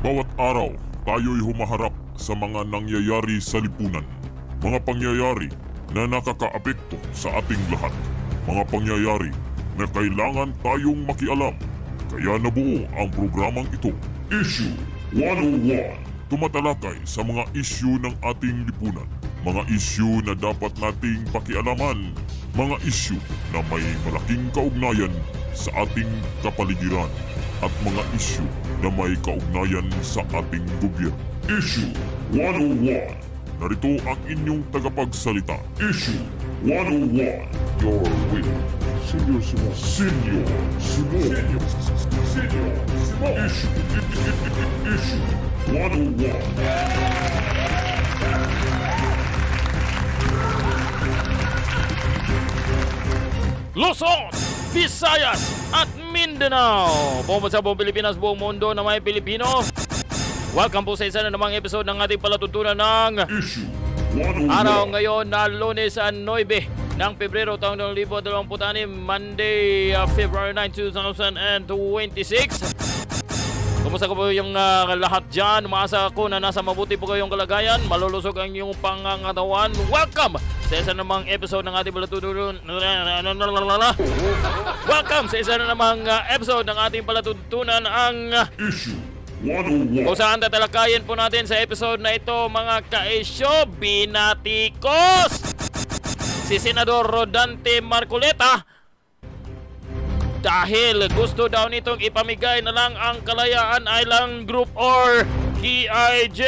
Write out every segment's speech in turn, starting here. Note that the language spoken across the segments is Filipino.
Bawat araw, tayo'y humaharap sa mga nangyayari sa lipunan. Mga pangyayari na nakakaapekto sa ating lahat. Mga pangyayari na kailangan tayong makialam. Kaya nabuo ang programang ito, Issue 101. Tumatalakay sa mga issue ng ating lipunan. Mga issue na dapat nating pakialaman. Mga issue na may malaking kaugnayan sa ating kapaligiran. At mga issue na may kaugnayan sa ating gobyerno. Issue 101. Narito ang inyong tagapagsalita. Issue 101. Your winner. Senyor Simo. Senyor Simo. Senyor Simo. Issue 101. Luzon, Visayas at Mindanao. Buong sa buong Pilipinas, buong mundo na may Pilipino. Welcome po sa isa na namang episode ng ating palatuntunan ng Issue 101. araw ngayon na Lunes 9 ng Pebrero taong 2026, Monday, February 9, 2026. Kumusta ko po yung lahat dyan? Umaasa ako na nasa mabuti po kayong kalagayan. Malulusog ang iyong pangangatawan. Welcome sa isa namang episode ng ating palatuntunan. Welcome sa isa na namang episode ng ating palatuntunan ang Issue 101. kung saan tatalakayin po natin sa episode na ito, mga kaisyo, Binatikos. Si Senador Rodante Marcoleta, dahil gusto daw nitong ipamigay na lang ang Kalayaan Island Group or KIJ.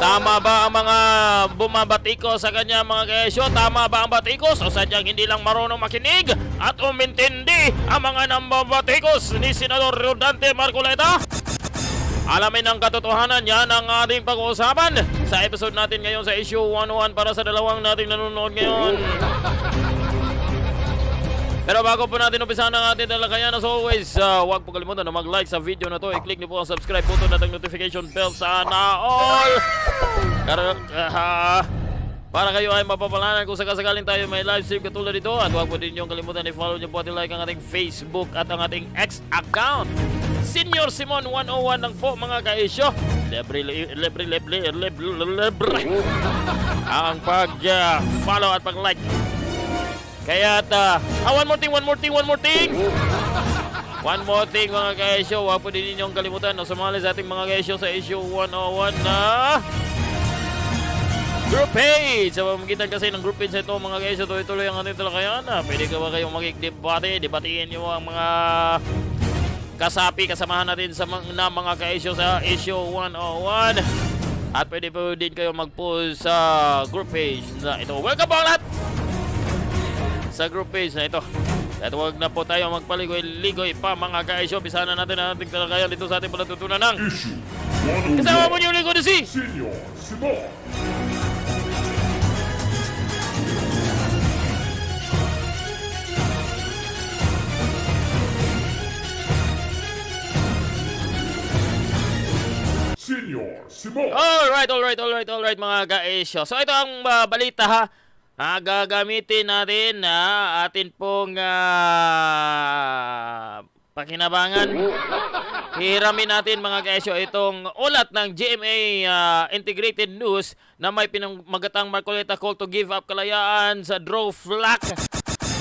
Tama ba ang mga bumabatikos sa kanya, mga kaisyo? Tama ba ang batikos? O sadyang hindi lang marunong makinig at umintindi ang mga nambabatikos ni Senador Rodante Marcoleta? Alamin ang katotohanan, yan ang ating pag-uusapan sa episode natin ngayon sa Issue 101 para sa dalawang nating nanonood ngayon. Pero bago po natin umpisahan ang ating talakayan, as always, huwag po kalimutan na mag-like sa video na to. I-click niyo po ang subscribe button at ang notification bell sana all. Para kayo ay mapapalanan kung sakasakaling tayo may live stream katulad ito. At huwag po din niyong kalimutan i-follow niyo po at i-like ang ating Facebook at ang ating X account. Senyor Simon 101 lang po, mga kaisyo. Libre ang pag-follow at pag-like. Kaya one more thing. One more thing, mga kaisyo. Huwag po din ninyong kalimutan na sumali sa ating mga kaisyo sa Issue 101 na group page. Sa pamagitan kasi ng group page na ito, mga kaisyo, tuloy-tuloy ang ating talakayan. Pwede ka ba kayong makikdebate? Debatiin nyo ang mga kasamahan natin sa mga kaisyo sa Issue 101. At pwede po din kayo mag-post sa group page na ito. Welcome po ang lahat sa group page na ito. At huwag na po tayo magpaligoy-ligoy pa, mga kaisyo. Pisahan na natin ang ating talakayan dito sa ating palatuntunan ng Issue 101. kasama mo niyo lingkod na si Senyor Simo. Senyor Simo. Alright, mga kaisyo. So ito ang balita, ha. Gagamitin natin na atin pong pakinabangan. Hihiramin natin, mga kaisyo, itong ulat ng GMA Integrated News na may pinamagatang Marcoleta call to give up Kalayaan sa draw flag.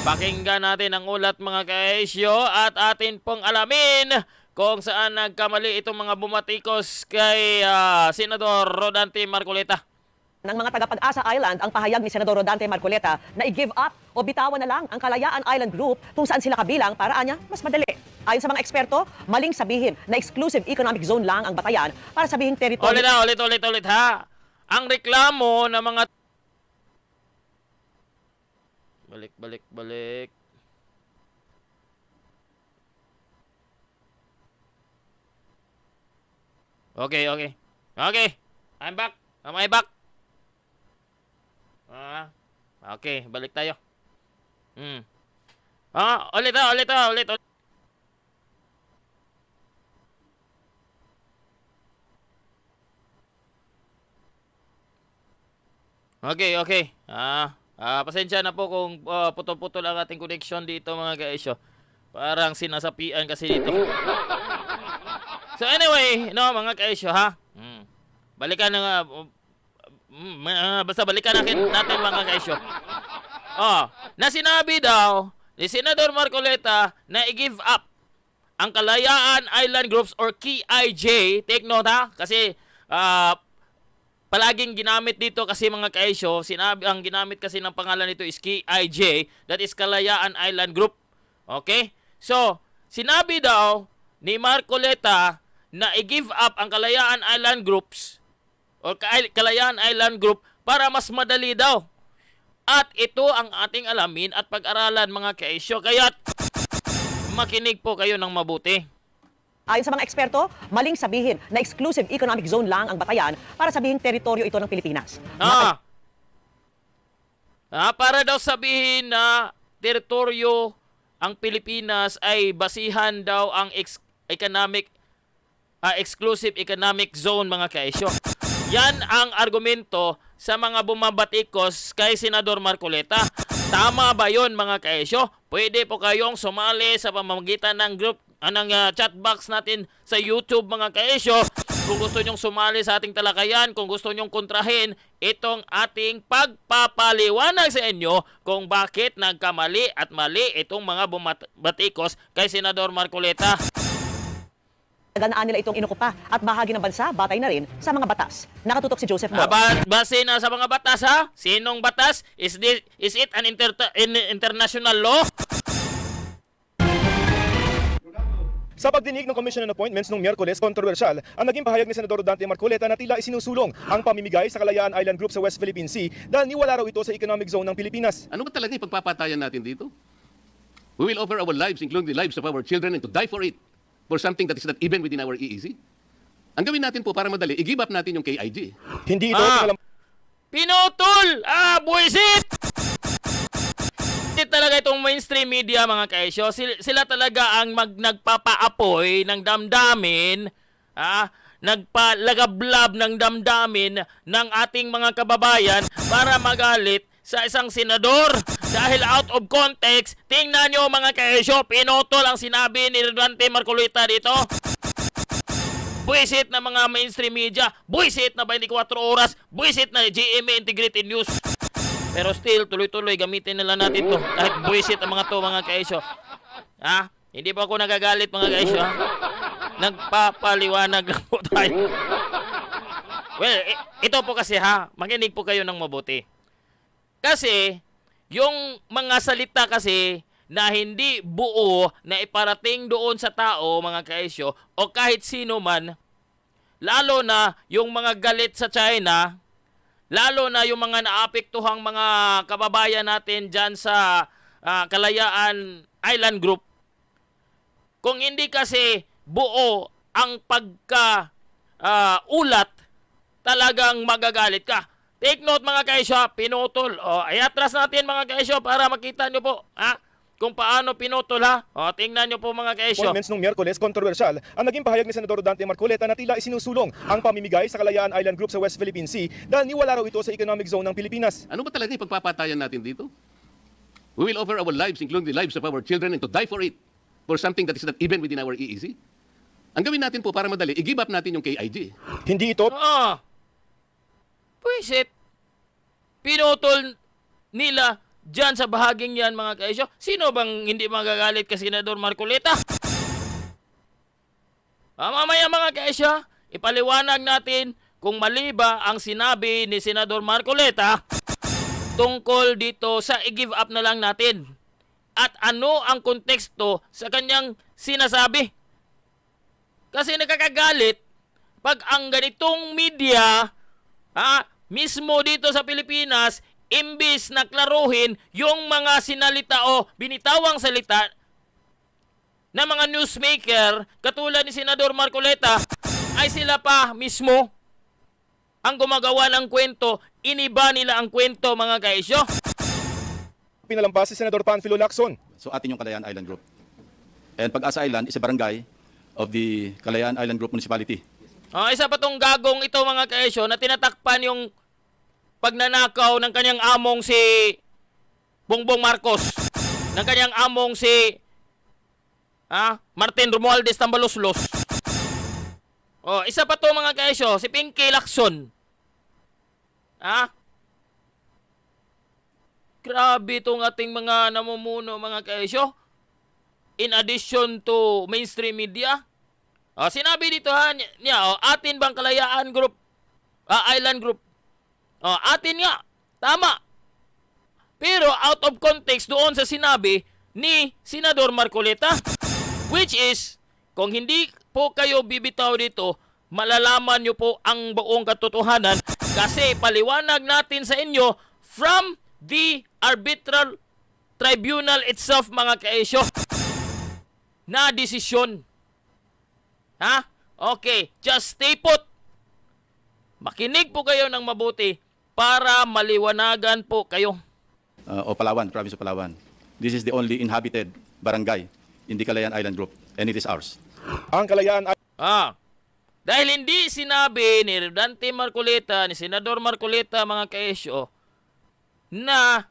Pakinggan natin ang ulat, mga kaisyo, at atin pong alamin kung saan nagkamali itong mga bumatikos kay Senador Rodante Marcoleta. Ng mga taga-Pag-asa Island ang pahayag ni Senador Rodante Marcoleta na i-give up o bitawan na lang ang Kalayaan Island Group kung saan sila kabilang para anya mas madali. Ayon sa mga eksperto, maling sabihin na exclusive economic zone lang ang Batayan para sabihin teritoryo. Ulit ha. Ang reklamo ng mga balik. Okay. I'm back. Am I back? Okay, balik tayo. Ulit. Okay. Pasensya na po kung putol-putol ang ating connection dito, mga kaisyo. Parang sinasapian kasi dito. So anyway, no, mga kaisyo, ha? Balikan na nga. Basta balikan natin mga kaisyo. Na sinabi daw ni Senador Marcoleta na i-give up ang Kalayaan Island Groups or KIJ. Take note, ha? Kasi palaging ginamit dito kasi mga kaisyo, ang ginamit kasi ng pangalan nito is KIJ, that is Kalayaan Island Group. Okay? So, sinabi daw ni Marcoleta na i-give up ang Kalayaan Island Groups o Kalayaan Island Group para mas madali daw. At ito ang ating alamin at pag-aralan mga kaisyo. Kaya makinig po kayo ng mabuti. Ayon sa mga eksperto, maling sabihin na exclusive economic zone lang ang Batayan para sabihin teritoryo ito ng Pilipinas. Para daw sabihin na teritoryo ang Pilipinas ay basihan daw ang exclusive economic zone mga kaisyo. Yan ang argumento sa mga bumabatikos kay Senador Marcoleta. Tama ba yon mga kaisyo? Pwede po kayong sumali sa pamamagitan ng group, chat box natin sa YouTube mga kaisyo. Kung gusto nyong sumali sa ating talakayan, kung gusto nyong kontrahin itong ating pagpapaliwanag sa inyo kung bakit nagkamali at mali itong mga bumatikos kay Senador Marcoleta. Ganaan nila itong inukupa at bahagi ng bansa, batay na rin sa mga batas. Nakatutok si Joseph Mo. Base na sa mga batas, ha? Sinong batas? Is it an international law? Sa pagdinig ng Commission on Appointments noong Miyerkules, kontrobersyal ang naging pahayag ni Senador Rodante Marcoleta na tila isinusulong ang pamimigay sa Kalayaan Island Group sa West Philippine Sea dahil niwala raw ito sa economic zone ng Pilipinas. Ano ba talaga ipagpapatayan natin dito? We will offer our lives, including the lives of our children, and to die for it, for something that is not even within our EEZ. Ang gawin natin po para madali, i-give up natin yung KIG. Hindi ito pinutol! Buwisit! Hindi talaga itong mainstream media mga kaisyo. Sila talaga ang nagpapaapoy ng damdamin, nagpalagablab ng damdamin ng ating mga kababayan para magalit sa isang senador. Dahil out of context, tingnan nyo mga kaisyo, pinutol ang sinabi ni Rodante Marcoleta dito. Buwisit na mga mainstream media, buwisit na 24 oras, buwisit na GMA Integrated News. Pero still, tuloy-tuloy, gamitin nila natin to. Kahit buwisit ang mga to mga kaisyo. Hindi pa ako nagagalit mga kaisyo. Nagpapaliwanag lang po tayo. Well, ito po kasi makinig po kayo ng mabuti. Kasi, yung mga salita kasi na hindi buo na iparating doon sa tao, mga kaisyo, o kahit sino man, lalo na yung mga galit sa China, lalo na yung mga naapektuhang mga kababayan natin dyan sa Kalayaan Island Group, kung hindi kasi buo ang ulat, talagang magagalit ka. Take note mga kaisyo, pinutol. Iatras natin mga kaisyo para makita nyo po kung paano pinutol tingnan nyo po mga kaisyo. Appointments noong Miyerkules, kontrobersyal ang naging pahayag ni Senador Rodante Marcoleta na tila isinusulong ang pamimigay sa Kalayaan Island Group sa West Philippine Sea dahil niwala raw ito sa economic zone ng Pilipinas. Ano ba talaga ipagpapatayan natin dito? We will offer our lives, including the lives of our children, and to die for it, for something that is not even within our EEZ. Ang gawin natin po para madali, i-give up natin yung KIG. Hindi ito Pwisit, pinutol nila dyan sa bahaging yan mga kaisyo. Sino bang hindi magagalit kay Senador Marcoleta? Mamaya mga kaisyo, ipaliwanag natin kung mali ba ang sinabi ni Senador Marcoleta tungkol dito sa i-give up na lang natin. At ano ang konteksto sa kanyang sinasabi. Kasi nakakagalit pag ang ganitong media mismo dito sa Pilipinas, imbis na klaruhin yung mga sinalita o binitawang salita na mga newsmaker katulad ni Senador Marcoleta, ay sila pa mismo ang gumagawa ng kwento, iniba nila ang kwento mga kaisyo. Pinalampas si Senador Panfilo Lacson. So atin yung Kalayaan Island Group. And Pag-asa Island is a barangay of the Kalayaan Island Group Municipality. Isa pa tong gagong ito mga kaisyo na tinatakpan yung pagnanakaw ng kanyang among si Bongbong Marcos, ng kanyang among si Martin Romualdez Tambaloslos. Isa pa to mga kaesyo, si Pinky Lacson. Grabe itong ating mga namumuno mga kaesyo. In addition to mainstream media. Sinabi dito niya, atin bang Kalayaan Group? Island Group. Atin nga. Tama. Pero out of context doon sa sinabi ni Senador Marcoleta, which is, kung hindi po kayo bibitaw dito, malalaman nyo po ang buong katotohanan kasi paliwanag natin sa inyo from the arbitral tribunal itself mga kaesyo na desisyon. Okay, just stay put. Makinig po kayo ng mabuti para maliwanagan po kayo. Palawan, province of Palawan. This is the only inhabited barangay in the Kalayaan Island Group, and it is ours. Ang Kalayaan Dahil hindi sinabi ni Rodante Marcoleta, ni Senador Marcoleta mga kaesyo, na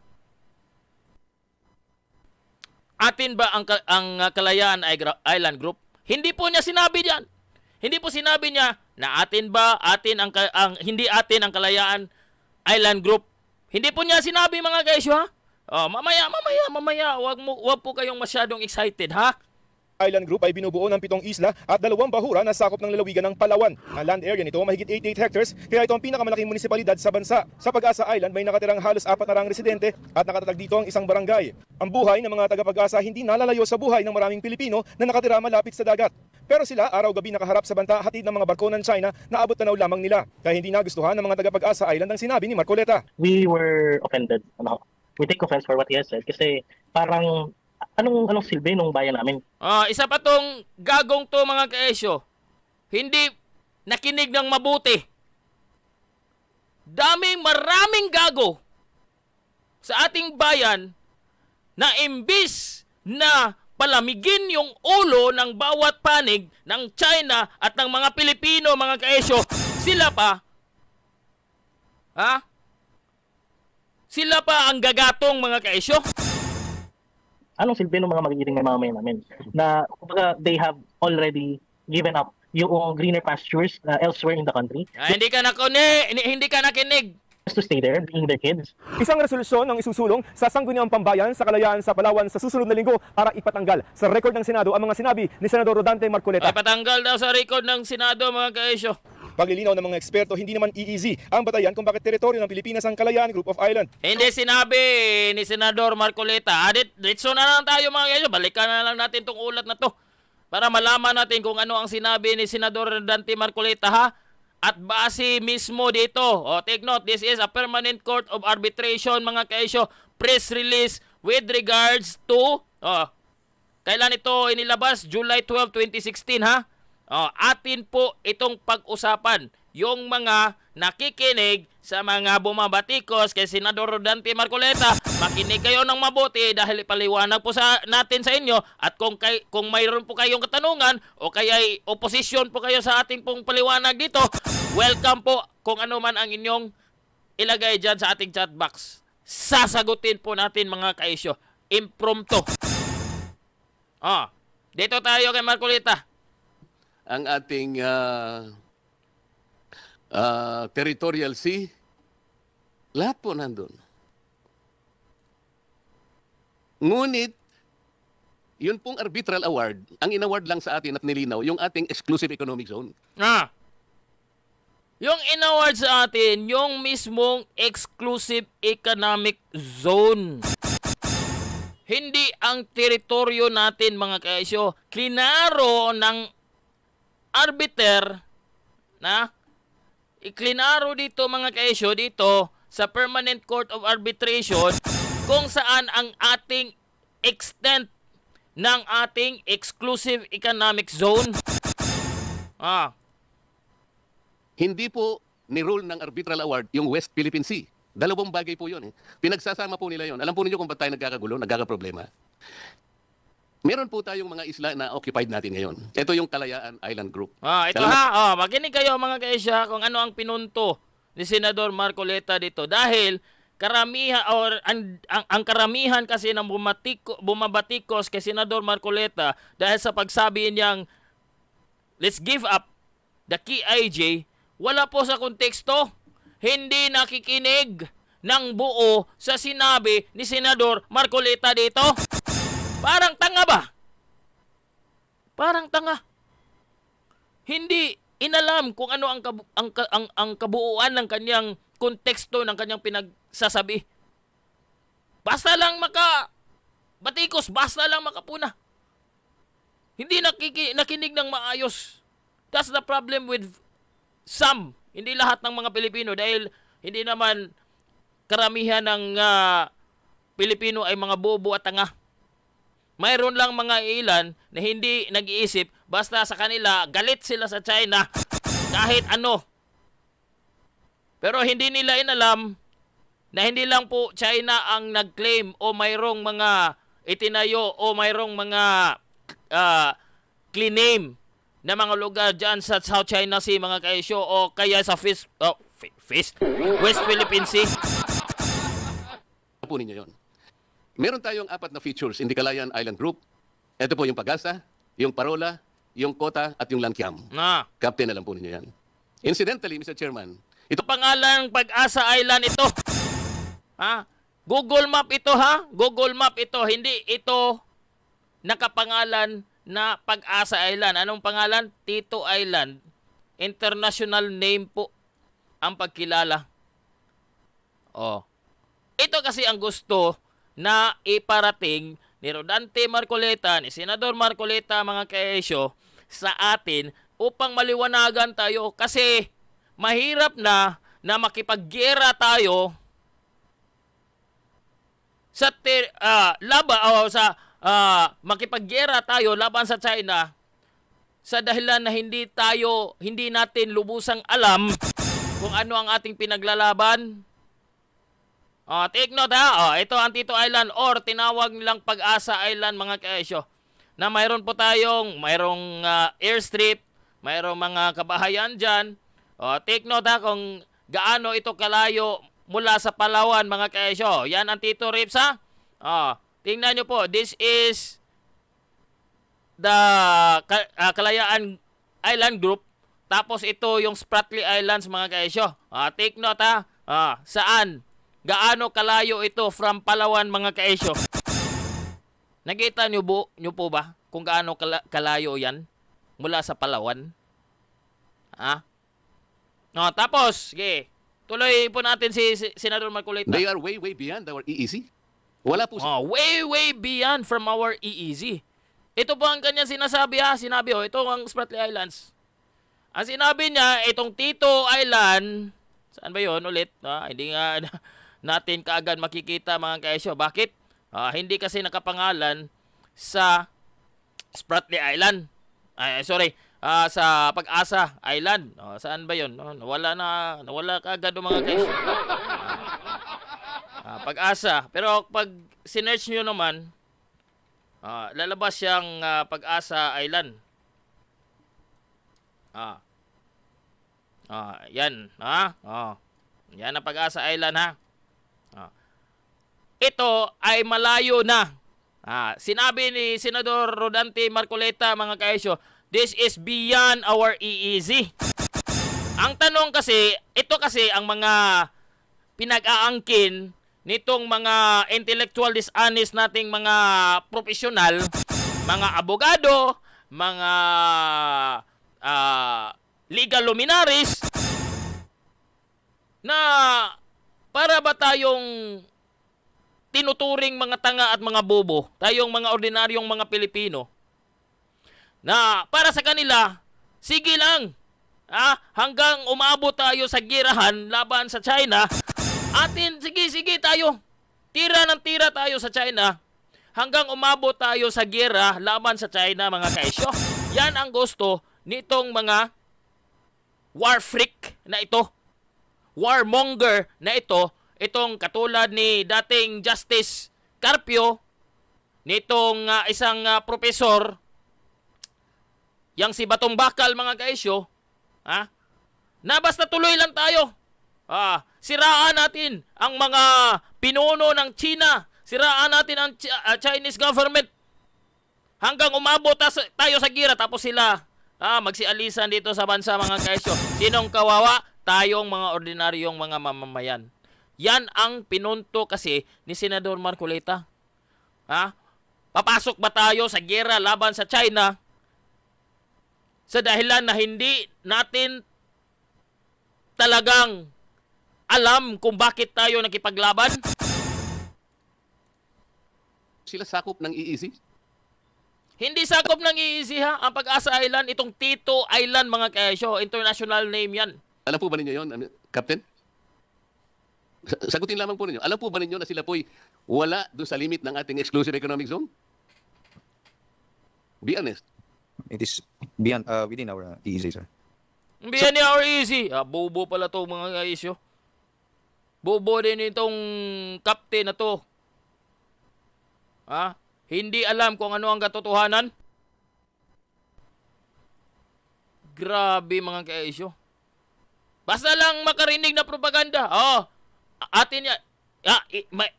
atin ba ang Kalayaan Island Group? Hindi po niya sinabi diyan. Hindi po sinabi niya na atin ba, hindi atin ang Kalayaan Island Group. Hindi po niya sinabi mga kaesyo ha. Mamaya, wag po kayong masyadong excited ha. Island Group ay binubuo ng 7 isla at 2 bahura na sakop ng lalawigan ng Palawan. Ang land area nito mahigit 88 hectares, kaya ito ang pinakamalaking munisipalidad sa bansa. Sa Pag-asa Island may nakatirang halos 400 residente at nakatatag dito ang isang barangay. Ang buhay ng mga taga-Pag-asa hindi nalalayo sa buhay ng maraming Pilipino na nakatira malapit sa dagat. Pero sila araw-gabi nakaharap sa banta hatid ng mga barko ng China na abot tanaw lamang nila. Kaya hindi nagustuhan ng mga taga-Pag-asa Island ang sinabi ni Marcoleta. We were offended. We take offense for what he has said kasi parang anong silbi nung bayan namin? Isa pa tong gagong to mga kaesyo. Hindi nakinig ng mabuti. Maraming gago sa ating bayan na imbis na palamigin yung ulo ng bawat panig ng China at ng mga Pilipino mga kaesyo, sila pa ang gagatong mga kaesyo. Anong silbi ng mga magigiting na mamamayan namin? Na kumbaga they have already given up yung greener pastures elsewhere in the country. Hindi ka nakinig. Just to stay there, being their kids. Isang resolusyon ang isusulong sa Sangguniang Pambayan sa Kalayaan sa Palawan sa susunod na linggo para ipatanggal sa record ng Senado ang mga sinabi ni Senador Rodante Marcoleta. Patanggal daw sa record ng Senado mga kaesyo. Paglilinaw ng mga eksperto, hindi naman easy ang batayan kung bakit teritoryo ng Pilipinas ang Kalayaan Group of Island. Hindi sinabi ni Senador Marcoleta. Ditso na lang tayo mga kaesyo. Balikan na lang natin tong ulat na to para malaman natin kung ano ang sinabi ni Senador Rodante Marcoleta ha. At base mismo dito, take note, this is a Permanent Court of Arbitration mga kaesyo, press release with regards to, kailan ito inilabas? July 12, 2016 ha. Atin po itong pag-usapan yung mga nakikinig sa mga bumabatikos kay Senador Rodante Marcoleta. Makinig kayo ng mabuti dahil ipaliwanag po natin sa inyo at kung mayroon po kayong katanungan o kaya'y opposition po kayo sa ating pong paliwanag dito, welcome po kung ano man ang inyong ilagay dyan sa ating chat box. Sasagutin po natin mga kaisyo. Impromptu. Dito tayo kay Marcoleta. Ang ating territorial sea, lahat po nandun. Ngunit, yun pong arbitral award, ang inaward lang sa atin at nilinaw, yung ating exclusive economic zone. Yung inaward sa atin, yung mismong exclusive economic zone. Hindi ang teritoryo natin mga kaisyo. Klinaro ng arbiter na iklinaro dito mga kaisyo dito sa Permanent Court of Arbitration kung saan ang ating extent ng ating exclusive economic zone. Hindi po ni-rule ng arbitral award yung West Philippine Sea. Dalawang bagay po yun. Pinagsasama po nila yun. Alam po ninyo kung ba't tayo nagkakagulo, nagkakaproblema. Meron po tayong mga isla na occupied natin ngayon. Ito yung Kalayaan Island Group. Ito makinig kayo mga kaisya kung ano ang pinunto ni Senador Marcoleta dito. Dahil karamihan or ang karamihan kasi ng bumabatikos kay Senador Marcoleta dahil sa pagsabi niyang let's give up the key IJ, wala po sa konteksto. Hindi nakikinig ng buo sa sinabi ni Senador Marcoleta dito. Parang tanga ba? Parang tanga. Hindi inalam kung ano ang kabuuan ng kanyang konteksto ng kanyang pinagsasabi. Basta lang batikos, basta lang makapuna. Hindi nakinig ng maayos. That's the problem with some, hindi lahat ng mga Pilipino, dahil hindi naman karamihan ng Pilipino ay mga bobo at tanga. Mayroon lang mga ilan na hindi nag-iisip, basta sa kanila galit sila sa China kahit ano. Pero hindi nila inalam na hindi lang po China ang nag-claim o mayroong mga itinayo o mayroong mga claim na mga lugar dyan sa South China Sea, mga kaisyo, o kaya sa West Philippine Sea. Po ninyo yun. Meron tayong 4 na features in the Kalayaan Island Group. Ito po yung pag-asa, yung parola, yung kota, at yung langkiam. Captain, alam po ninyo yan. Incidentally, Mr. Chairman, ito pangalan Pag-asa Island ito. Google Map ito, ha? Google Map ito. Hindi ito nakapangalan na Pag-asa Island. Anong pangalan? Tito Island. International name po ang pagkilala. Ito kasi ang gusto na iparating ni Rodante Marcoleta, ni Senador Marcoleta, mga kaesyo, sa atin upang maliwanagan tayo, kasi mahirap na makipaggera tayo sa makipaggera tayo laban sa China sa dahilan na hindi natin lubusang alam kung ano ang ating pinaglalaban. Take note, ha. Ito ang Tito Island or tinawag nilang Pag-asa Island, mga kaesyo, na mayroong airstrip, mayroong mga kabahayan dyan. Take note, ha, kung gaano ito kalayo mula sa Palawan, mga kaesyo. Yan ang Tito Rips, ha. Tingnan nyo po, this is the Kalayaan Island Group. Tapos ito yung Spratly Islands, mga kaesyo. Take note, ha. Saan? Gaano kalayo ito from Palawan, mga kaesyo? Nakita nyo po ba kung gaano kalayo yan mula sa Palawan? Tapos, sige, tuloy po natin si Senador Marcoleta. They are way, way beyond our EEZ. Wala po way, way beyond from our EEZ. Ito po ang kanya sinasabi, ha. Sinabi, ito ang Spratly Islands. Ang sinabi niya, itong Tito Island, saan ba yun ulit? Hindi nga natin kaagad makikita, mga kaesyo. Bakit? Hindi kasi nakapangalan sa Spratly Island. Sa Pag-asa Island. Saan ba yun? Nawala kaagad mga kaesyo. Pag-asa. Pero pag sinearch nyo naman, lalabas siyang Pag-asa Island. Yan. Yan ang Pag-asa Island, ha. Ito ay malayo na. Sinabi ni Senador Rodante Marcoleta, mga kaesyo, this is beyond our EEZ. Ang tanong kasi, ito kasi ang mga pinag-aangkin nitong mga intellectual dishonest nating mga profesional, mga abogado, mga legal luminaries, na para ba tayong tinuturing mga tanga at mga bobo, tayong mga ordinaryong mga Pilipino, na para sa kanila, sige lang, hanggang umabot tayo sa girahan laban sa China, sige tayo, tira ng tira tayo sa China, hanggang umabot tayo sa gera laban sa China, mga kaisyo. Yan ang gusto nitong mga war freak na ito, warmonger na ito, itong katulad ni dating Justice Carpio, nitong isang profesor, yang si Batong Bakal, mga kaisyo, na basta tuloy lang tayo. Siraan natin ang mga pinuno ng China. Siraan natin ang Chinese government. Hanggang umabot tayo sa gira tapos sila magsialisan dito sa bansa mga kaesyo. Sinong kawawa? Tayong mga ordinaryong mga mamamayan. Yan ang pinunto kasi ni Senador Marcoleta. Papasok ba tayo sa gera laban sa China sa dahilan na hindi natin talagang alam kung bakit tayo nakipaglaban? Sila sakop ng EEC? Hindi sakop ng EEC ang Pag-asa Island, itong Tito Island mga kaesyo, international name yan. Alam po ba ninyo yon, Captain? Sagutin lamang po ninyo. Alam po ba ninyo na sila po'y wala doon sa limit ng ating exclusive economic zone? Be honest. It is beyond within our EEZ, sir. Biyan ni our EEC. Bobo pala to mga kaesyo. Bobo din itong captain na to. Hindi alam kung ano ang katotohanan. Grabe mga kaesyo. Basta lang makarinig na propaganda. Atin yan.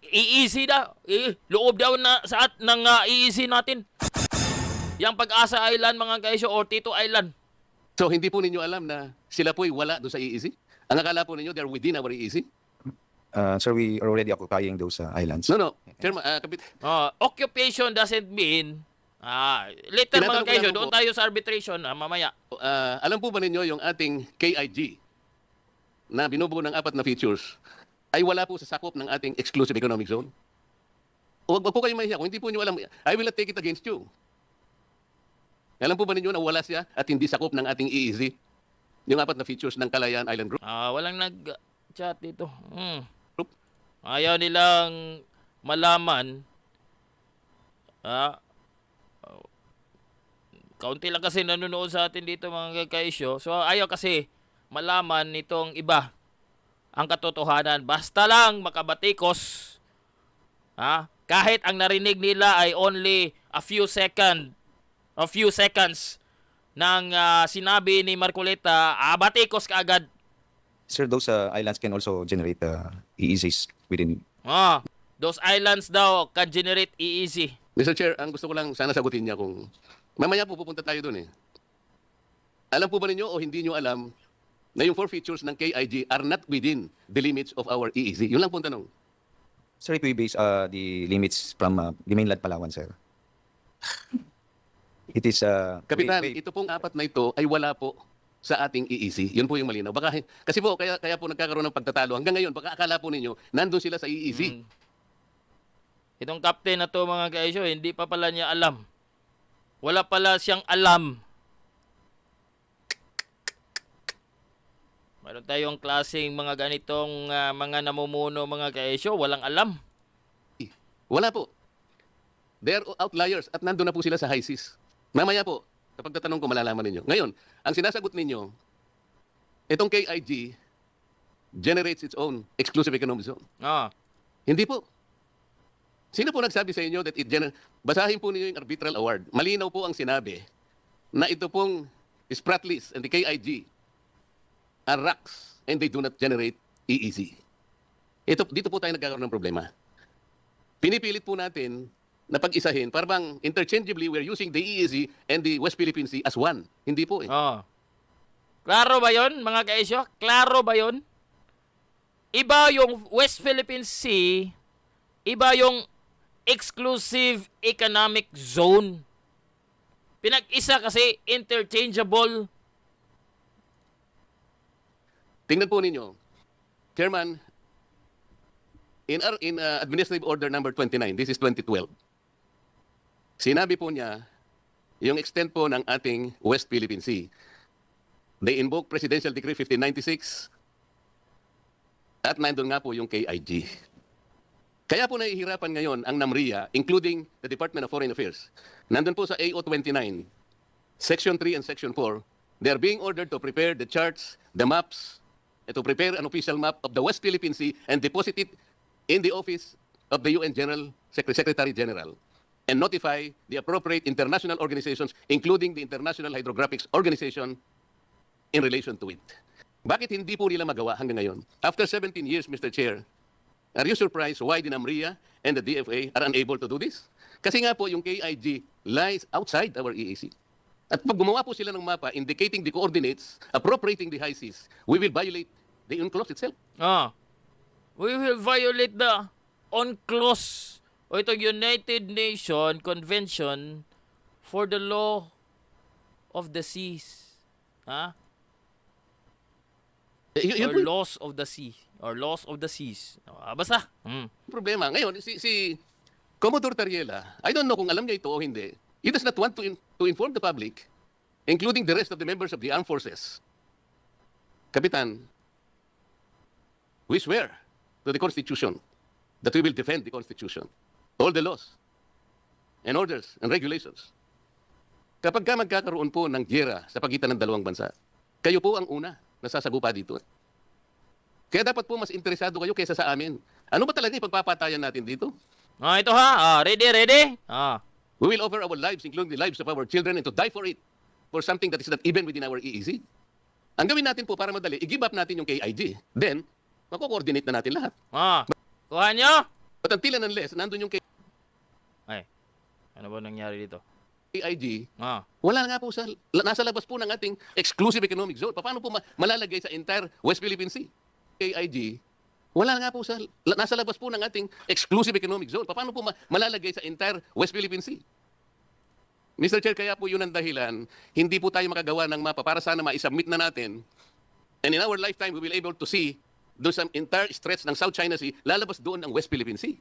EEC daw. Loob daw na sa ng EEC natin. Yang Pag-asa Island mga kaesyo or Tito Island. So hindi po ninyo alam na sila po'y wala doon sa EEC? Ang akala po ninyo, they're within our EEC? Sir, we are already occupying those islands. No. Chairman, Occupation doesn't mean later mga Tinatanong ko kaesyo, lang doon po. tayo sa arbitration mamaya. alam po ba ninyo yung ating KIG na binubuo ng 4 na features ay wala po sa sakop ng ating exclusive economic zone? Huwag po kayo mahiya. Kung hindi po nyo alam, I will not take it against you. Alam po ba ninyo na wala siya at hindi sakop ng ating EEZ? Yung 4 na features ng Kalayaan Island Group? Walang nag-chat dito. Ayaw nilang malaman. Kaunti lang kasi nanonood sa atin dito mga kaisyo. So ayaw kasi malaman nitong iba ang katotohanan. Basta lang makabatikos. Kahit ang narinig nila ay only a few seconds ng sinabi ni Marcoleta, batikos ka agad. Sir, those islands can also generate EEZs within. Those islands daw can generate EEZ. Mr. Chair, ang gusto ko lang sana sagutin niya kung mamaya po pupunta tayo doon eh. Alam po ba ninyo o hindi nyo alam na yung 4 features ng KIG are not within the limits of our EEZ? Yun lang po ang tanong. Sir, it we base the limits from the mainland Palawan, sir. It is Kapitan, ito pong 4 na ito ay wala po sa ating EEC. Yun po yung malinaw. Kasi po, kaya po nagkakaroon ng pagtatalo. Hanggang ngayon, baka akala po ninyo, nandun sila sa EEC. Itong captain na to mga kaisyo, hindi pa pala niya alam. Wala pala siyang alam. Mayroon tayong klaseng mga ganitong mga namumuno mga kaisyo, walang alam. Wala po. They are outliers at nandun na po sila sa high seas. Mamaya po, sa pagtatanong ko malalaman ninyo. Ngayon, ang sinasagot ninyo, itong KIG generates its own exclusive economic zone. Hindi po. Sino po nagsabi sa inyo that basahin po ninyo yung arbitral award. Malinaw po ang sinabi na ito pong Spratlys and the KIG are rocks and they do not generate EEZ. Dito po tayo nagkakaroon ng problema. Pinipilit po natin na pag-isahin, parang interchangeably we're using the EEZ and the West Philippine Sea as one. Hindi po eh. Klaro ba yun, mga kaisyo? Klaro ba yun? Iba yung West Philippine Sea, iba yung exclusive economic zone. Pinag-isa kasi interchangeable. Tingnan po ninyo, Chairman, in Administrative Order number 29, this is 2012, sinabi po niya, yung extent po ng ating West Philippine Sea, they invoke Presidential Decree 1596 at nandun nga po yung KIG. Kaya po nahihirapan ngayon ang NAMRIA, including the Department of Foreign Affairs. Nandun po sa AO 29, Section 3 and Section 4, they are being ordered to prepare the charts, the maps, and to prepare an official map of the West Philippine Sea and deposit it in the office of the UN Secretary General and notify the appropriate international organizations, including the International Hydrographics Organization, in relation to it. Bakit hindi po nila magawa hanggang ngayon? After 17 years, Mr. Chair, are you surprised why the NAMRIA and the DFA are unable to do this? Kasi nga po yung KIG lies outside our EAC. At pag gumawa po sila ng mapa indicating the coordinates, appropriating the high seas, we will violate the UNCLOS itself. We will violate the UNCLOS o itong United Nations Convention for the Law of the Seas. Yun Or po yung laws of the sea. Or laws of the seas. Basta. problema. Ngayon, si Commodore Tariela, I don't know kung alam niya ito o hindi, he does not want to inform the public, including the rest of the members of the armed forces. Kapitan, we swear to the Constitution that we will defend the Constitution, all the laws and orders and regulations. Kapag ka magkakaroon po ng giyera sa pagitan ng dalawang bansa, kayo po ang una na sasagupa dito. Kaya dapat po mas interesado kayo kaysa sa amin. Ano ba talaga ipagpapatayan natin dito? Ito ha. Ready? We will offer our lives, including the lives of our children, and to die for it, for something that is not even within our EEZ. Ang gawin natin po para madali, i-give up natin yung KIG. Then, mako-coordinate na natin lahat. Kuha nyo? But until and unless, nandun yung Ay, ano ba nangyari dito? KIG, wala nga po nasa labas po ng ating exclusive economic zone. Paano po malalagay sa entire West Philippine Sea? KIG, wala nga po nasa labas po ng ating exclusive economic zone. Paano po malalagay sa entire West Philippine Sea? Mr. Chair, kaya po yun ang dahilan, hindi po tayo makagawa ng mapa para sana ma-submit na natin. And in our lifetime, we will able to see doon sa entire stretch ng South China Sea, lalabas doon ang West Philippine Sea.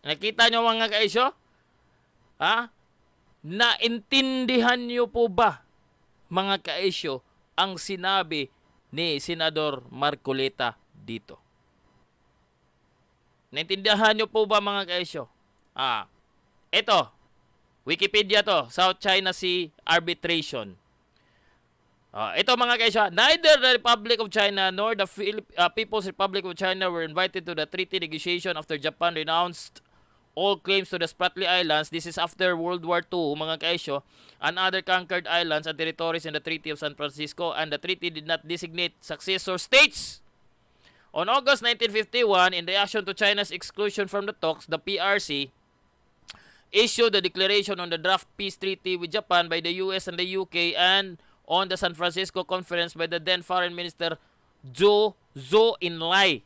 Nakita nyo mga kaisyo? Naintindihan nyo po ba, mga kaisyo, ang sinabi ni Senador Marcoleta dito? Naintindihan nyo po ba, mga kaisyo? Ito, Wikipedia to, South China Sea Arbitration. Ito mga kaisyo, neither the Republic of China nor the People's Republic of China were invited to the treaty negotiation after Japan renounced all claims to the Spratly Islands. This is after World War II, mga kaisyo, and other conquered islands and territories in the Treaty of San Francisco, and the treaty did not designate successor states. On August 1951, in reaction to China's exclusion from the talks, the PRC issued a declaration on the draft peace treaty with Japan by the US and the UK, and on the San Francisco Conference by the then Foreign Minister Zhou Enlai,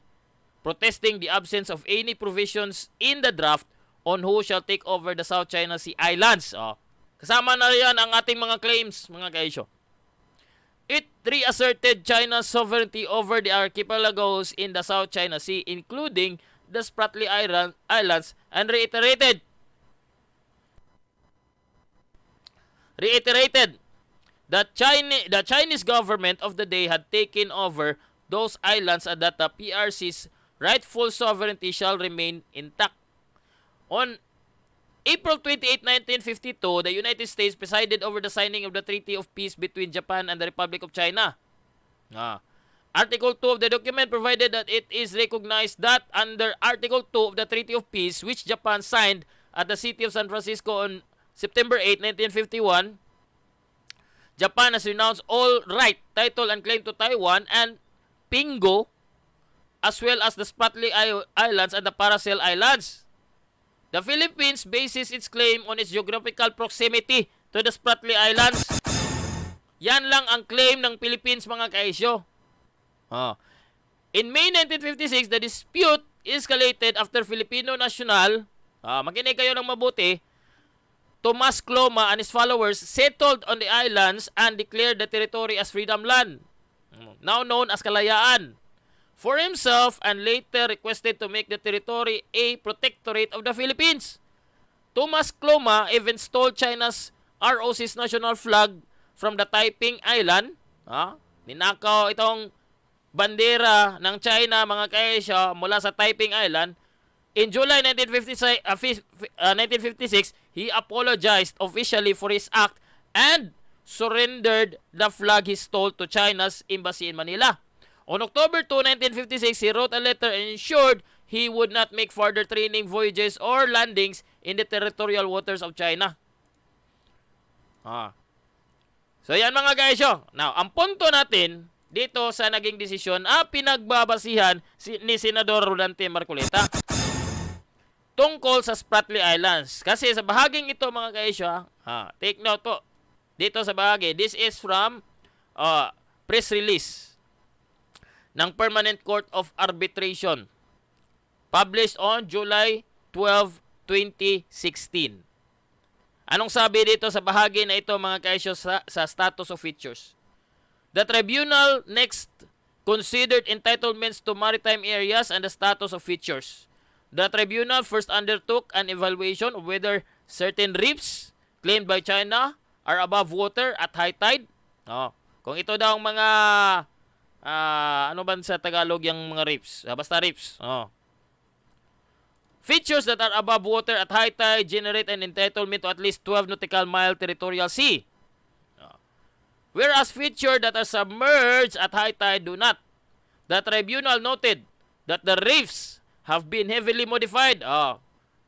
protesting the absence of any provisions in the draft on who shall take over the South China Sea Islands. Kasama na riyan ang ating mga claims, mga kaisyo. It reasserted China's sovereignty over the archipelagos in the South China Sea, including the Spratly Islands, and reiterated that the Chinese government of the day had taken over those islands and that the PRC's rightful sovereignty shall remain intact. On April 28, 1952, the United States presided over the signing of the Treaty of Peace between Japan and the Republic of China. Article 2 of the document provided that it is recognized that under Article 2 of the Treaty of Peace, which Japan signed at the city of San Francisco on September 8, 1951, Japan has renounced all right, title, and claim to Taiwan and Pingo, as well as the Spratly Islands and the Paracel Islands. The Philippines bases its claim on its geographical proximity to the Spratly Islands. Yan lang ang claim ng Philippines, mga kaisyo. In May 1956, the dispute escalated after Filipino national, makinig kayo ng mabuti, Tomas Cloma and his followers settled on the islands and declared the territory as Freedom Land, now known as Kalayaan, for himself, and later requested to make the territory a protectorate of the Philippines. Tomas Cloma even stole China's ROC's national flag from the Taiping Island. Ninakaw itong bandera ng China, mga kaisyo, mula sa Taiping Island. In July 1956, he apologized officially for his act and surrendered the flag he stole to China's embassy in Manila. On October 2, 1956, he wrote a letter and ensured he would not make further training voyages or landings in the territorial waters of China. So yan mga kaisyo. Now, ang punto natin dito sa naging desisyon pinagbabasihan ni Senador Rodante Marcoleta tungkol sa Spratly Islands. Kasi sa bahaging ito mga kaisyo, take note po. Dito sa bahagi, this is from press release ng Permanent Court of Arbitration published on July 12, 2016. Anong sabi dito sa bahagi na ito mga kaisyo sa status of features? The tribunal next considered entitlements to maritime areas and the status of features. The tribunal first undertook an evaluation of whether certain reefs claimed by China are above water at high tide. Kung ito daw ang mga ano ba sa Tagalog yung mga reefs? Basta reefs. Features that are above water at high tide generate an entitlement to at least 12 nautical mile territorial sea. Whereas features that are submerged at high tide do not. The tribunal noted that the reefs have been heavily modified.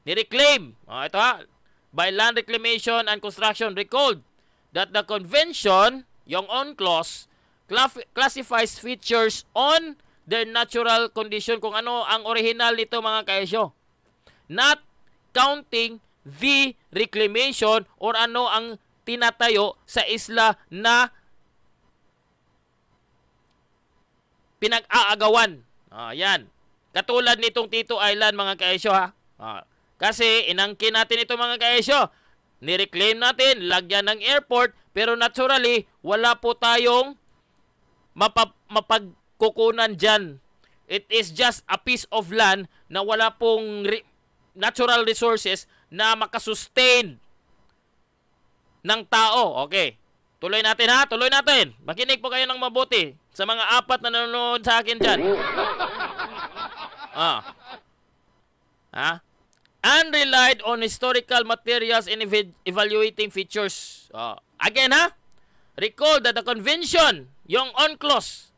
Nireclaim. Ito by land reclamation and construction. Recalled that the convention, yung UNCLOS, classifies features on their natural condition, kung ano ang original nito mga kaisyo. Not counting the reclamation or ano ang tinatayo sa isla na pinag-aagawan. Yan. Katulad nitong Tito Island mga kaisyo kasi inangkin natin ito mga kaisyo. Nireclaim natin, lagyan ng airport, pero naturally, wala po tayong mapagkukunan dyan. It is just a piece of land na wala pong natural resources na makasustain ng tao. Okay. Tuloy natin tuloy natin. Makinig po kayo ng mabuti sa mga apat na nanonood sa akin dyan. And relied on historical materials in evaluating features. Again recall that the convention, yung UNCLOS,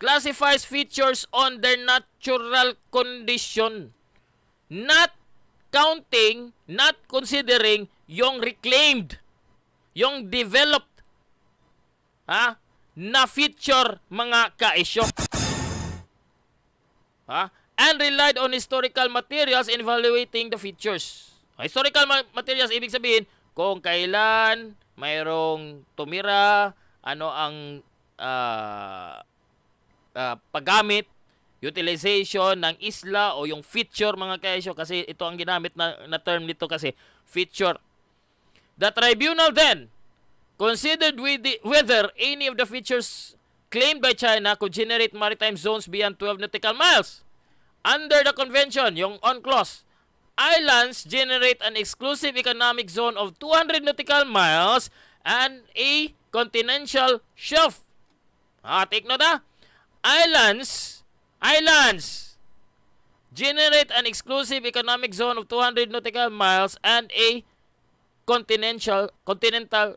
classifies features on their natural condition. Not counting, not considering yung reclaimed, yung developed na feature mga kaisyo. And relied on historical materials in evaluating the features. Historical materials, ibig sabihin, kung kailan mayroong tumira, ano ang paggamit, utilization ng isla o yung feature mga kaisyo, kasi ito ang ginamit na term nito kasi feature. The tribunal then considered whether any of the features claimed by China could generate maritime zones beyond 12 nautical miles. Under the convention, yung UNCLOS, islands generate an exclusive economic zone of 200 nautical miles and a continental shelf. Take note Islands generate an exclusive economic zone of 200 nautical miles and a continental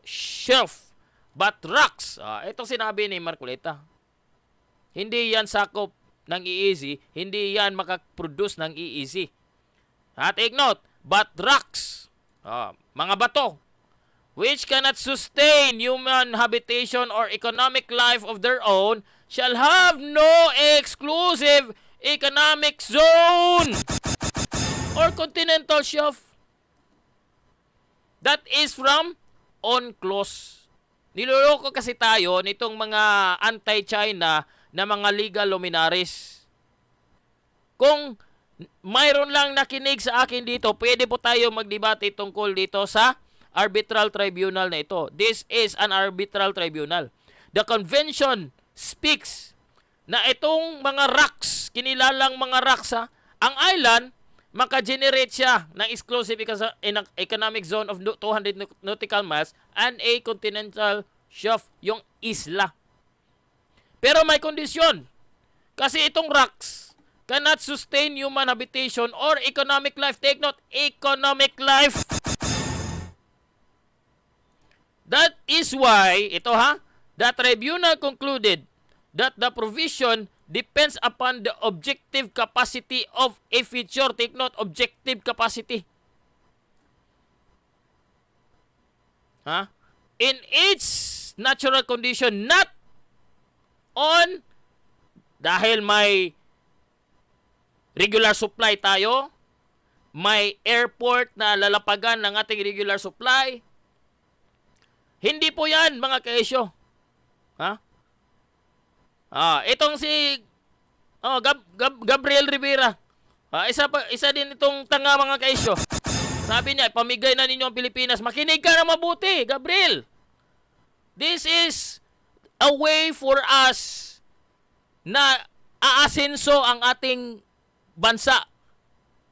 shelf. But rocks, itong sinabi ni Marcoleta, hindi yan sakop ng EEZ, hindi yan makaproduce ng EEZ. Take note, but rocks, mga bato, which cannot sustain human habitation or economic life of their own, shall have no exclusive economic zone or continental shelf. That is from UNCLOS. Niloloko kasi tayo nitong mga anti-China na mga legal luminaries. Kung mayroon lang nakinig sa akin dito, pwede po tayo magdebate tungkol dito sa arbitral tribunal na ito. This is an arbitral tribunal. The convention speaks na itong mga rocks, kinilalang mga rocks ang island, maka-generate siya ng exclusive economic zone of 200 nautical miles and a continental shelf, yung isla. Pero may kondisyon. Kasi itong rocks cannot sustain human habitation or economic life. Take note, economic life. That is why, the tribunal concluded that the provision depends upon the objective capacity of a feature. Take note, objective capacity. In each natural condition, not on dahil may regular supply tayo, may airport na lalapagan ng ating regular supply. Hindi po yan, mga kaesyo. Ha? Itong si Gabriel Rivera. Isa din itong tanga, mga kaesyo. Sabi niya, ipamigay na ninyo ang Pilipinas. Makinig ka na mabuti, Gabriel. This is a way for us na aasenso ang ating bansa.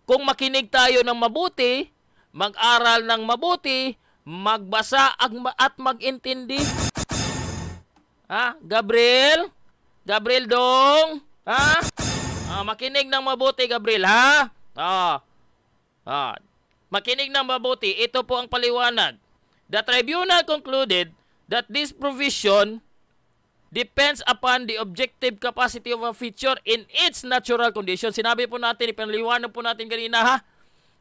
Kung makinig tayo ng mabuti, mag-aral ng mabuti, magbasa at mag-intindi. Gabriel? Gabriel dong? Makinig ng mabuti, Gabriel, ha? Makinig ng mabuti. Ito po ang paliwanag. The tribunal concluded that this provision depends upon the objective capacity of a feature in its natural condition. Sinabi po natin, ipinaliwanag po natin kanina, ha?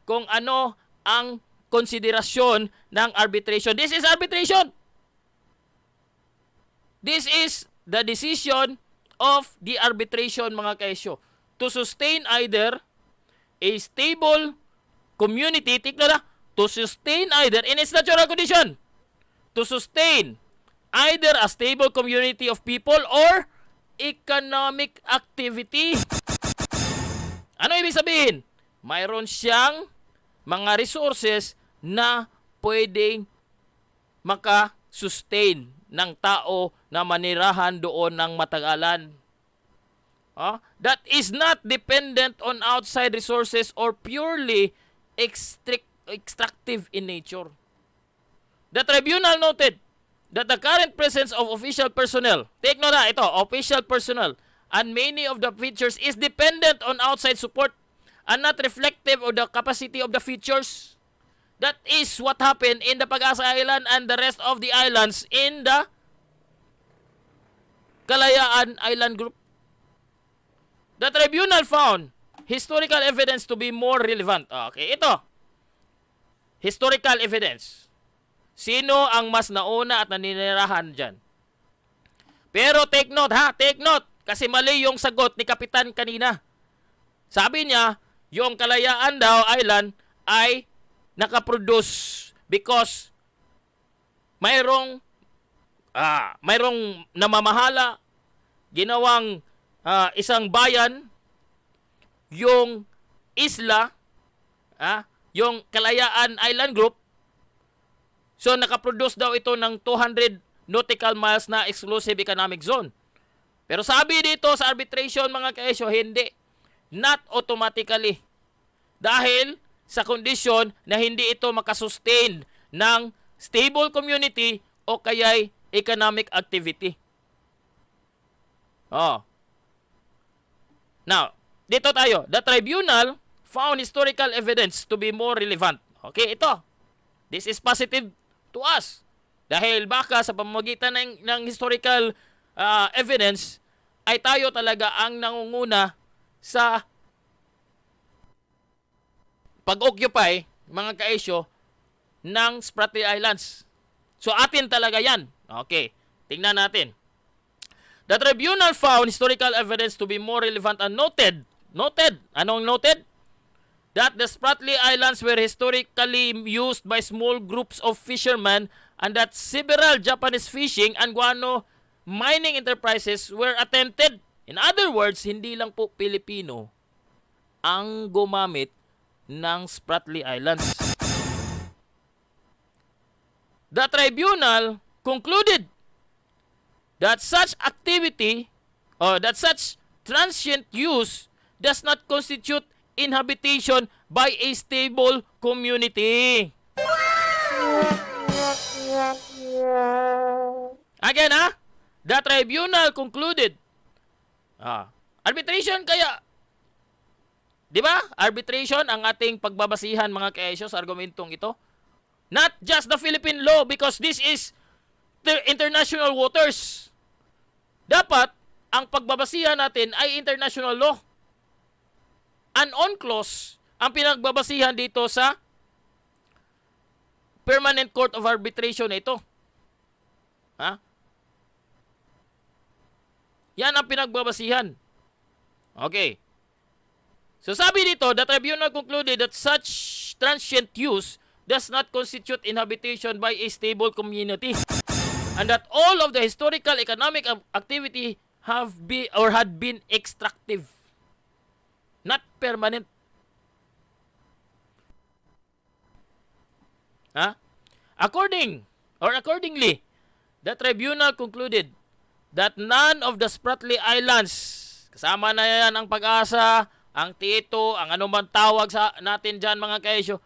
Kung ano ang konsiderasyon ng arbitration. This is arbitration. This is the decision of the arbitration, mga kaesyo. To sustain either a stable community, to sustain either in its natural condition, to sustain either a stable community of people or economic activity. Ano ibig sabihin? Mayroon siyang mga resources na pwedeng maka-sustain ng tao na manirahan doon ng matagalan. That is not dependent on outside resources or purely extractive in nature. The tribunal noted that the current presence of official personnel, take note ito, official personnel, and many of the features is dependent on outside support and not reflective of the capacity of the features. That is what happened in the Pag-asa Island and the rest of the islands in the Kalayaan Island Group. The tribunal found historical evidence to be more relevant. Okay, ito. Historical evidence. Sino ang mas nauna at naninirahan dyan? Pero take note, ha? Take note. Kasi mali yung sagot ni Kapitan kanina. Sabi niya, yung Kalayaan daw Island ay nakaproduce because mayroong namamahala, ginawang isang bayan, yung isla, yung Kalayaan Island Group. So nakaproduce daw ito ng 200 nautical miles na exclusive economic zone. Pero sabi dito sa arbitration, mga kaesyo, hindi. Not automatically. Dahil sa kondisyon na hindi ito makasustain ng stable community o kaya'y economic activity. Now, dito tayo. The tribunal found historical evidence to be more relevant. Okay, ito. This is positive to us. Dahil baka sa pamamagitan ng historical evidence ay tayo talaga ang nangunguna sa pag-occupy, mga kaesyo, ng Spratly Islands. So atin talaga yan. Okay, tingnan natin. The tribunal found historical evidence to be more relevant and noted. Anong noted? That the Spratly Islands were historically used by small groups of fishermen and that several Japanese fishing and guano mining enterprises were attempted. In other words, hindi lang po Pilipino ang gumamit ng Spratly Islands. The tribunal concluded that such activity or that such transient use does not constitute inhabitation by a stable community. Again, the tribunal concluded. Arbitration kaya, di ba? Arbitration ang ating pagbabasihan, mga kaesyo, sa argumentong ito. Not just the Philippine law because this is the international waters. Dapat ang pagbabasihan natin ay international law. An on-clause ang pinagbabasihan dito sa Permanent Court of Arbitration na ito. Yan ang pinagbabasihan. Okay. So sabi dito, the tribunal concluded that such transient use does not constitute inhabitation by a stable community, and that all of the historical economic activity have been or had been extractive, not permanent. Accordingly, the tribunal concluded that none of the Spratly Islands, kasama na yan ang Pag-asa, ang Tito, ang anumang tawag sa natin dyan mga kaisyo,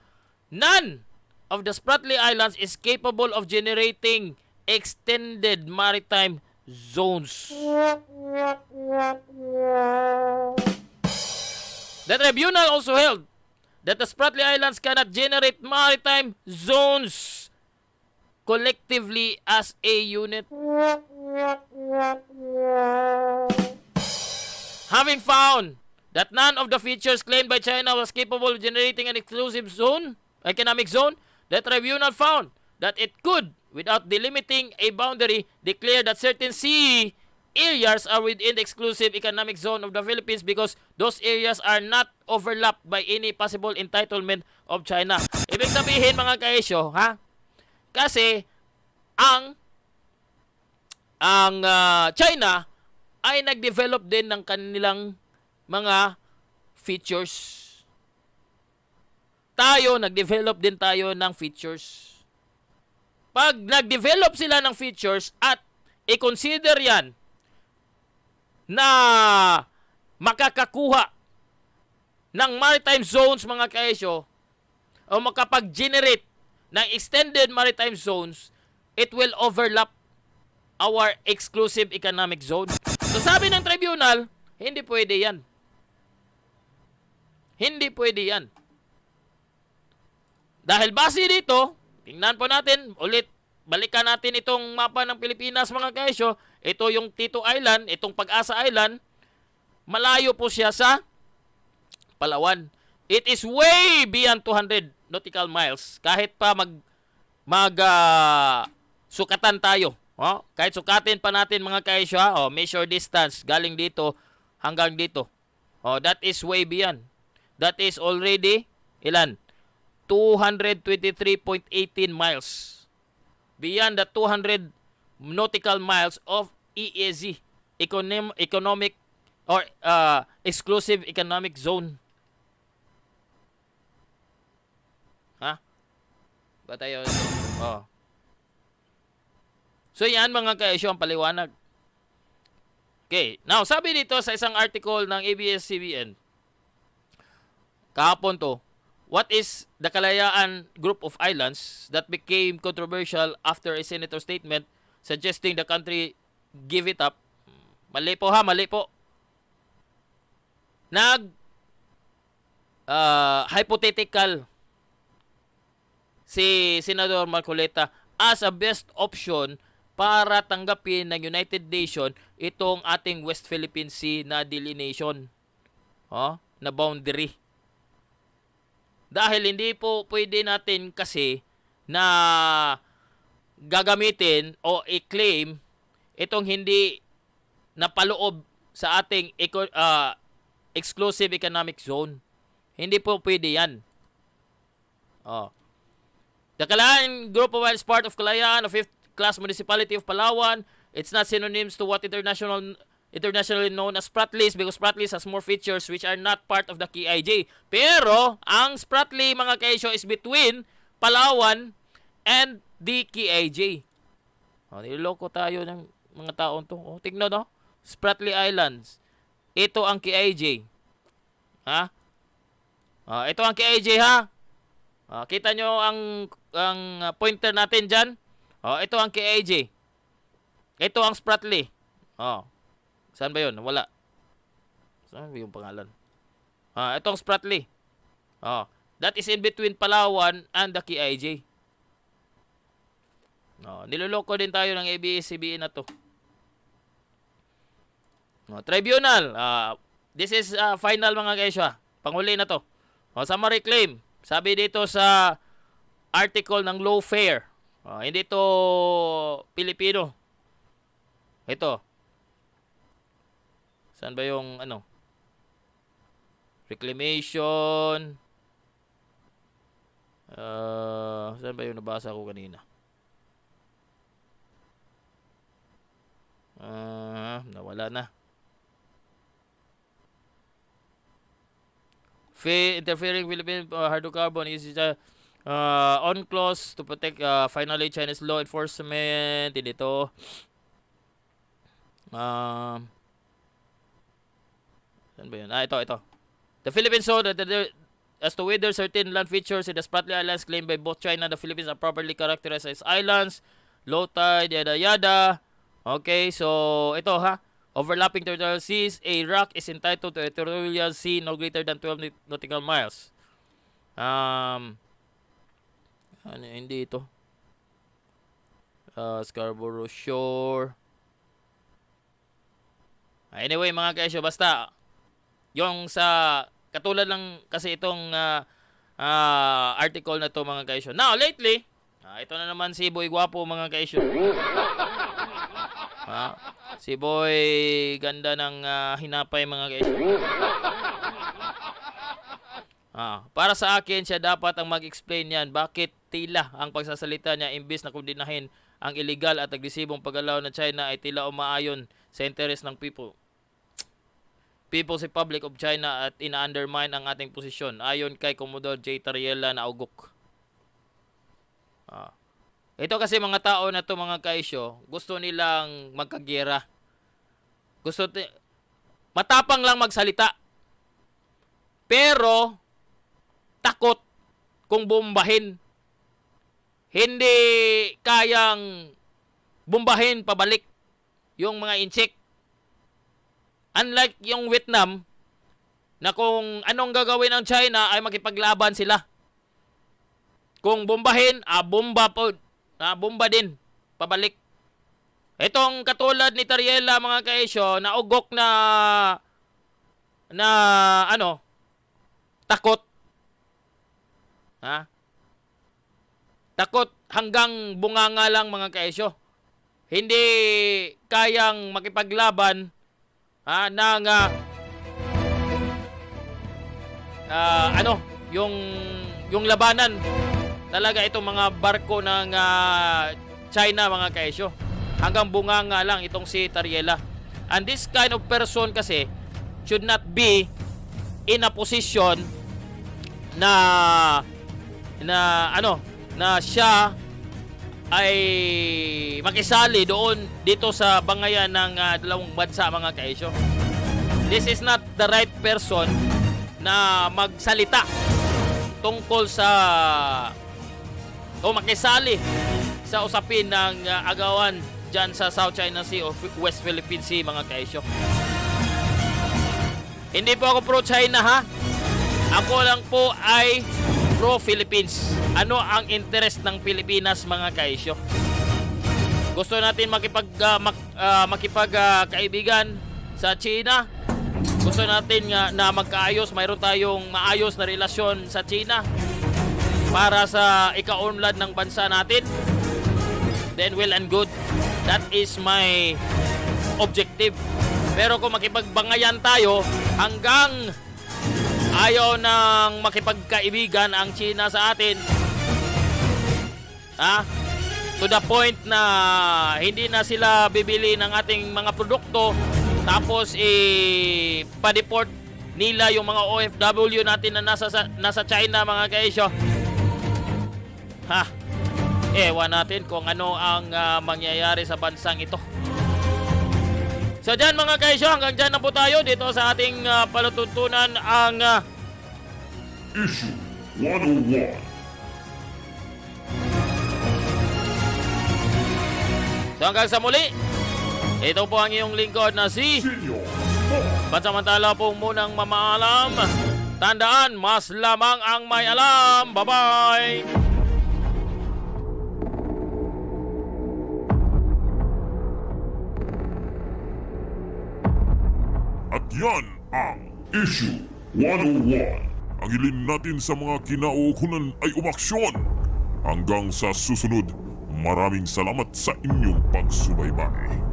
none of the Spratly Islands is capable of generating extended maritime zones. The tribunal also held that the Spratly Islands cannot generate maritime zones collectively as a unit. Having found that none of the features claimed by China was capable of generating an exclusive zone, economic zone, the tribunal found that it could, without delimiting a boundary, declare that certain sea areas are within the exclusive economic zone of the Philippines because those areas are not overlapped by any possible entitlement of China. Ibig sabihin mga kaisyo, ha? Kasi ang China ay nag-develop din ng kanilang mga features. Tayo, nag-develop din tayo ng features. Pag nag-develop sila ng features at i-consider yan na makakakuha ng maritime zones mga kaisyo o makapag-generate ng extended maritime zones, it will overlap our exclusive economic zone. So sabi ng tribunal, hindi pwede yan. Hindi pwede yan. Dahil base dito, tingnan po natin, ulit, balikan natin itong mapa ng Pilipinas mga kaisyo. Ito yung Tito Island, itong Pag-asa Island. Malayo po siya sa Palawan. It is way beyond 200 nautical miles. Kahit pa sukatan tayo. Oh, kahit sukatin pa natin mga kaisyo, measure distance galing dito hanggang dito. Oh, that is way beyond. That is already ilan? 223.18 miles. Beyond the 200 nautical miles of EEZ, economic or exclusive economic zone. Ha? Ba tayo? Oh. So yan mga kaisyo ang paliwanag. Okay, now sabi dito sa isang article ng ABS-CBN, kahapon to, what is the Kalayaan Group of Islands that became controversial after a senator statement suggesting the country give it up? Mali po ha, mali po. Hypothetical si Senador Marcoleta as a best option para tanggapin ng United Nations itong ating West Philippine Sea na delineation, na boundary. Dahil hindi po pwede natin kasi na gagamitin o i-claim itong hindi napaloob sa ating exclusive economic zone. Hindi po pwede yan. The Kalayaan Group of Islands, part of Kalayaan, a fifth-class municipality of Palawan. It's not synonyms to what internationally known as Spratlys, because Spratlys has more features which are not part of the KIJ. Pero, ang Spratly, mga kaisyo, is between Palawan and the KIJ. Niloloko tayo ng mga taon to. Tignan, no? Spratly Islands. Ito ang KIJ. Ha? Ito ang KIJ, ha? Kita nyo ang pointer natin dyan? Ito ang KIJ. Ito ang Spratly. Saan ba yun? Wala. Saan ba yung pangalan? Ito ang Spratly. That is in between Palawan and the KIJ. Niloloko din tayo ng ABS-CBN na to. Tribunal. This is final mga kaisyo. Panghuli na to. Summary claim. Sabi dito sa article ng Lawfare. Hindi to Pilipino. Ito. Saan ba yung ano? Reclamation. Saan ba yung nabasa ko kanina? Nawala na. Interfering Philippine hydrocarbon is on clause to protect finally Chinese law enforcement. Dito. Saan ba yun? Ito. The Philippines saw that as to whether certain land features in the Spratly Islands claimed by both China and the Philippines are properly characterized as islands, low tide, yada yada. Okay, so ito ha. Overlapping territorial seas, a rock is entitled to a territorial sea no greater than 12 nautical miles. Hindi ito. Scarborough Shore. Anyway, mga kaisyo, basta yung sa katulad lang kasi itong article na to, mga kaisyo. Now, lately, ito na naman si Boy Guapo, mga kaisyo. Si Boy ganda ng hinapay, mga kaisyo. Para sa akin, siya dapat ang mag-explain yan. Bakit tila ang pagsasalita niya imbis na kundinahin ang illegal at agresibong paggalaw ng China ay tila umaayon sa interes ng People's Republic of China at ina-undermine ang ating posisyon ayon kay Commodore J. Tariela na ugok. Ito kasi mga tao na to, mga kaisyo, gusto nilang magkagera. Matapang lang magsalita. Pero takot kung bombahin. Hindi kayang bombahin pabalik yung mga inchik. Unlike yung Vietnam, na kung anong gagawin ng China ay makipaglaban sila. Kung bombahin, bomba po. Bomba din. Pabalik. Itong katulad ni Tariela, mga kaisyo, na ugok na takot. Takot hanggang bunganga lang, mga kaisyo. Hindi kayang makipaglaban ng yung labanan talaga itong mga barko ng China, mga kaisyo. Hanggang bunganga lang itong si Tariela. And this kind of person kasi should not be in a position na siya ay makisali dito sa bangayan ng dalawang bansa, mga kaisyo. This is not the right person na magsalita tungkol sa o makisali sa usapin ng agawan dyan sa South China Sea o West Philippine Sea, mga kaisyo. Hindi po ako pro-China, ha? Ako lang po ay pro-Philippines. Ano ang interest ng Pilipinas, mga kaisyo? Gusto natin makipagkaibigan sa China. Gusto natin na magkaayos, mayroon tayong maayos na relasyon sa China para sa ikaunlad ng bansa natin. Then well and good. That is my objective. Pero kung makipagbangayan tayo hanggang ayaw nang makipagkaibigan ang China sa atin, to the point na hindi na sila bibili ng ating mga produkto, tapos pa-deport nila yung mga OFW natin na nasa China, mga kaisyo. Ewan natin kung ano ang mangyayari sa bansang ito. So dyan, mga kaisyo, hanggang dyan na po tayo dito sa ating palatuntunan ang Issue 101. So hanggang sa muli, ito po ang iyong lingkod na si Senyor. Pansamantala pong munang mamaalam. Tandaan, mas lamang ang may alam. Bye-bye! At yan ang Issue 101. Ang hilin natin sa mga kinauukulan ay umaksyon. Hanggang sa susunod, maraming salamat sa inyong pagsubaybay.